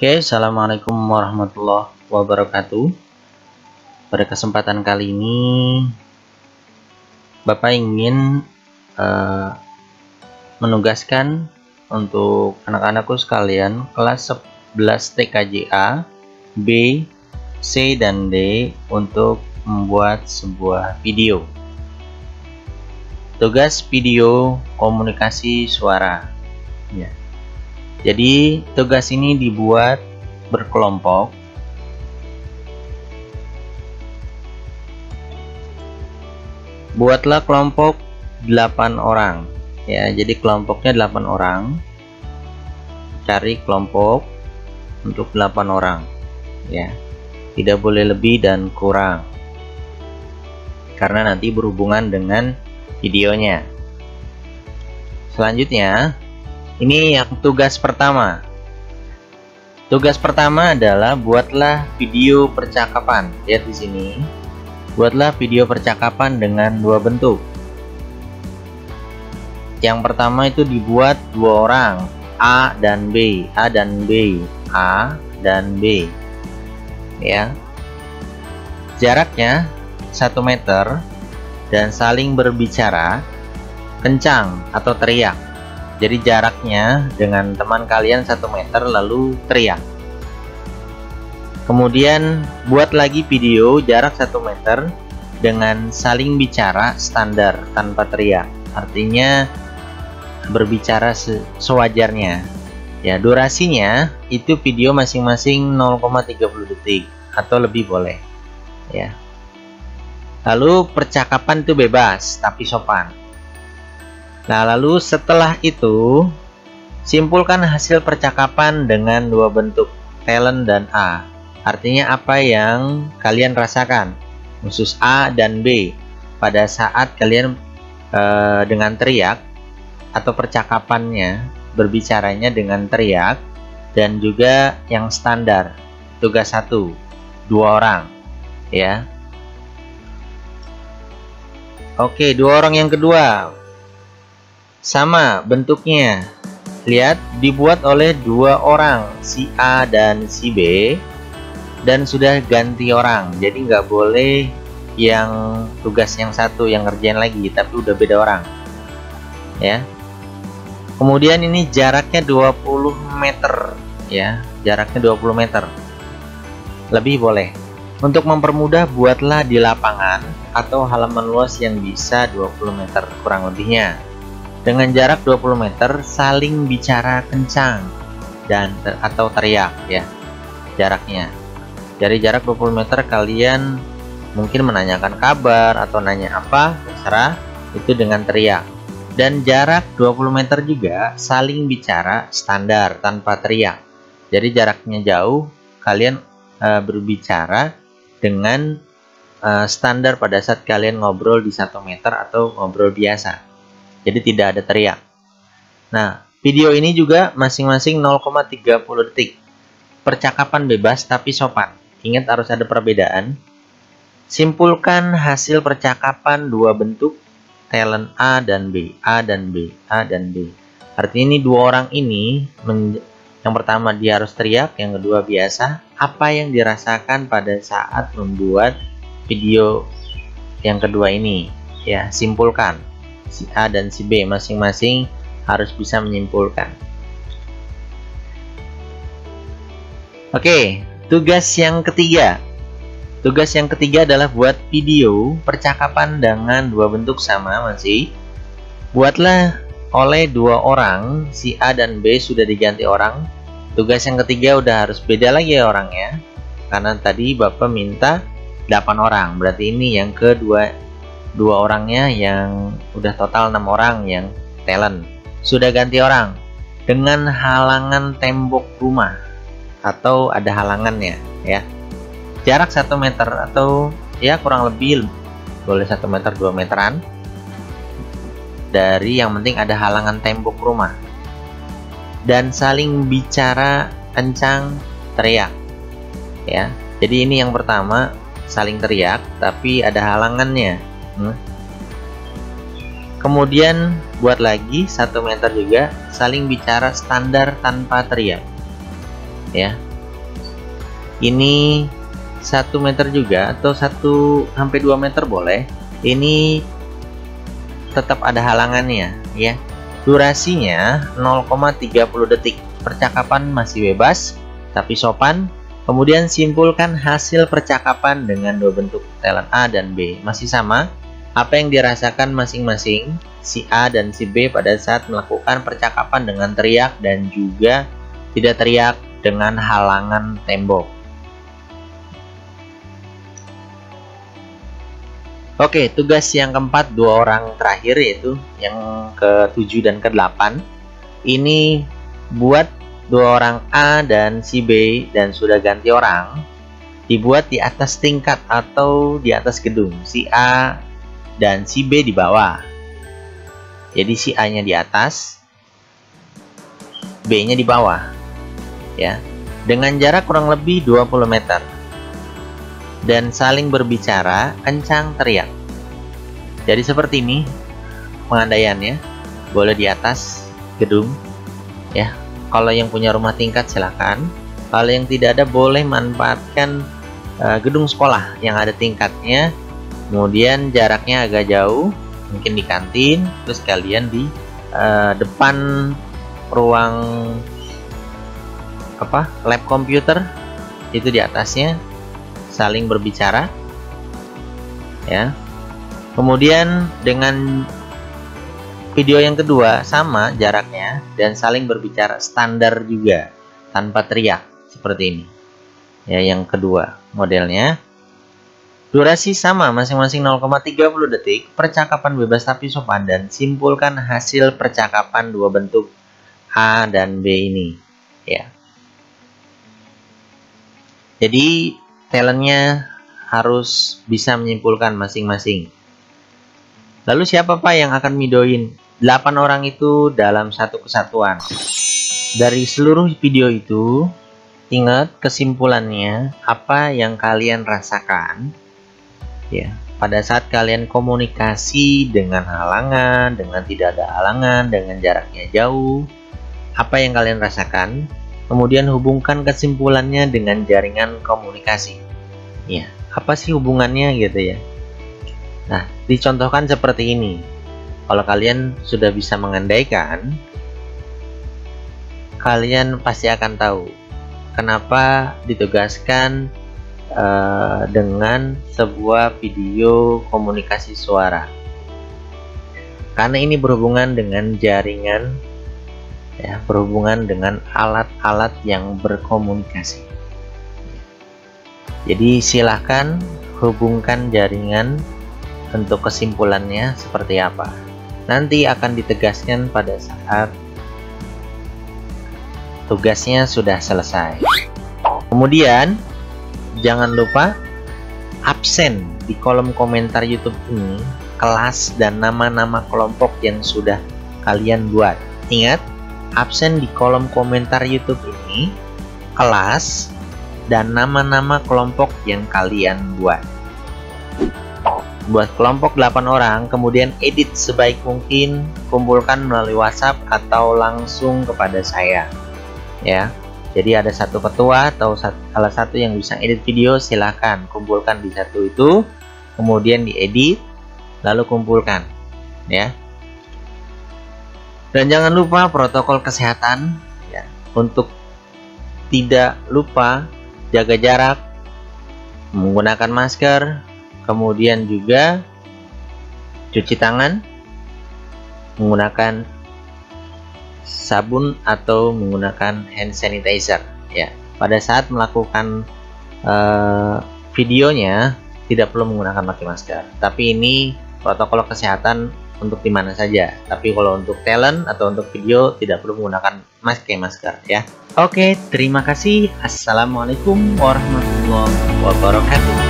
Oke, assalamualaikum warahmatullahi wabarakatuh. Pada kesempatan kali ini, Bapak ingin menugaskan untuk anak-anakku sekalian kelas 11 TKJA, B, C, dan D untuk membuat sebuah video. Tugas video komunikasi suara. Ya. Jadi tugas ini dibuat berkelompok. Buatlah kelompok 8 orang. Ya, jadi kelompoknya 8 orang. Cari kelompok untuk 8 orang. Ya. Tidak boleh lebih dan kurang. Karena nanti berhubungan dengan videonya. Selanjutnya, ini yang tugas pertama. Tugas pertama adalah buatlah video percakapan. Lihat di sini. Buatlah video percakapan dengan dua bentuk. Yang pertama itu dibuat dua orang, A dan B, A dan B, A dan B. Ya. Jaraknya 1 meter dan saling berbicara kencang atau teriak. Jadi jaraknya dengan teman kalian 1 meter lalu teriak. Kemudian buat lagi video jarak 1 meter dengan saling bicara standar tanpa teriak. Artinya berbicara sewajarnya. Ya, durasinya itu video masing-masing 0,30 detik atau lebih boleh. Ya. Lalu percakapan itu bebas tapi sopan. Nah, lalu setelah itu simpulkan hasil percakapan dengan dua bentuk, talent dan A. Artinya apa yang kalian rasakan, khusus A dan B pada saat kalian dengan teriak atau percakapannya berbicaranya dengan teriak, dan juga yang standar tugas 1, 2 orang, ya. Oke, 2 orang yang kedua sama bentuknya. Lihat, dibuat oleh 2 orang, si A dan si B, dan sudah ganti orang. Jadi nggak boleh yang tugas yang satu yang ngerjain lagi, tapi udah beda orang. Ya. Kemudian ini jaraknya 20 meter, ya. Jaraknya 20 meter. Lebih boleh. Untuk mempermudah, buatlah di lapangan atau halaman luas yang bisa 20 meter kurang lebihnya. Dengan jarak 20 meter saling bicara kencang dan atau teriak, ya. Jaraknya. Dari jarak 20 meter kalian mungkin menanyakan kabar atau nanya apa, terserah, itu dengan teriak. Dan jarak 20 meter juga saling bicara standar tanpa teriak. Jadi jaraknya jauh, kalian berbicara dengan standar pada saat kalian ngobrol di 1 meter atau ngobrol biasa. Jadi tidak ada teriak. Nah, video ini juga masing-masing 0,30 detik. Percakapan bebas tapi sopan. Ingat harus ada perbedaan. Simpulkan hasil percakapan dua bentuk, talent A dan B, A dan B, A dan B. Artinya ini 2 orang ini, yang pertama dia harus teriak, yang kedua biasa. Apa yang dirasakan pada saat membuat video yang kedua ini? Ya, simpulkan. Si A dan si B masing-masing harus bisa menyimpulkan. Oke, tugas yang ketiga. Tugas yang ketiga adalah buat video percakapan dengan dua bentuk sama masih. Buatlah oleh 2 orang, si A dan B sudah diganti orang. Tugas yang ketiga udah harus beda lagi ya orangnya. Karena tadi Bapak minta 8 orang. Berarti ini yang kedua, 2 orangnya yang udah total 6 orang yang talent. Sudah ganti orang dengan halangan tembok rumah atau ada halangannya, ya. Jarak 1 meter atau ya kurang lebih boleh 1 meter 2 meteran dari, yang penting ada halangan tembok rumah, dan saling bicara kencang teriak, ya. Jadi ini yang pertama, saling teriak tapi ada halangannya. Kemudian buat lagi 1 meter juga saling bicara standar tanpa teriak, ya. ini 1 meter juga, atau 1 sampai 2 meter boleh. Ini tetap ada halangannya ya. Durasinya 0,30 detik. Percakapan masih bebas tapi sopan. Kemudian simpulkan hasil percakapan dengan dua bentuk talent A dan B. Masih sama, apa yang dirasakan masing-masing si A dan si B pada saat melakukan percakapan dengan teriak dan juga tidak teriak dengan halangan tembok. Oke, tugas yang keempat, dua orang terakhir, yaitu yang ke-7 dan ke-8. Ini buat dua orang A dan si B dan sudah ganti orang, dibuat di atas tingkat atau di atas gedung. Si A dan si B di bawah. Jadi si A-nya di atas, B-nya di bawah. Ya. Dengan jarak kurang lebih 20 meter. Dan saling berbicara, kencang teriak. Jadi seperti ini pengandaiannya. Boleh di atas gedung ya. Kalau yang punya rumah tingkat silakan. Kalau yang tidak ada boleh manfaatkan gedung sekolah yang ada tingkatnya. Kemudian jaraknya agak jauh, mungkin di kantin, terus kalian di depan ruang lab komputer, itu di atasnya saling berbicara ya. Kemudian dengan video yang kedua sama jaraknya dan saling berbicara standar juga tanpa teriak seperti ini ya. Yang kedua modelnya durasi sama masing-masing 0,30 detik. Percakapan bebas tapi sopan dan simpulkan hasil percakapan dua bentuk A dan B ini ya. Jadi talentnya harus bisa menyimpulkan masing-masing. Lalu siapa Pak yang akan midoin? 8 orang itu dalam satu kesatuan. Dari seluruh video itu, ingat kesimpulannya apa yang kalian rasakan ya pada saat kalian komunikasi dengan halangan, dengan tidak ada halangan, dengan jaraknya jauh. Apa yang kalian rasakan? Kemudian hubungkan kesimpulannya dengan jaringan komunikasi. Ya, apa sih hubungannya gitu ya? Nah, dicontohkan seperti ini. Kalau kalian sudah bisa mengandaikan, kalian pasti akan tahu kenapa ditugaskan dengan sebuah video komunikasi suara. Karena ini berhubungan dengan jaringan ya, berhubungan dengan alat-alat yang berkomunikasi. Jadi silahkan hubungkan jaringan untuk kesimpulannya seperti apa. Nanti akan ditegaskan pada saat tugasnya sudah selesai. Kemudian jangan lupa absen di kolom komentar YouTube ini kelas dan nama-nama kelompok yang sudah kalian buat. Ingat, absen di kolom komentar YouTube ini kelas dan nama-nama kelompok yang kalian buat. Buat kelompok 8 orang, kemudian edit sebaik mungkin, kumpulkan melalui WhatsApp atau langsung kepada saya ya. Jadi ada satu ketua atau salah satu yang bisa edit video, silahkan kumpulkan di satu itu, kemudian diedit lalu kumpulkan ya. Dan jangan lupa protokol kesehatan ya, untuk tidak lupa jaga jarak, menggunakan masker, kemudian juga cuci tangan, menggunakan sabun atau menggunakan hand sanitizer ya. Pada saat melakukan videonya tidak perlu menggunakan pakai masker, tapi ini protokol kesehatan untuk di mana saja. Tapi kalau untuk talent atau untuk video tidak perlu menggunakan masker ya. Oke, terima kasih. Assalamualaikum warahmatullahi wabarakatuh.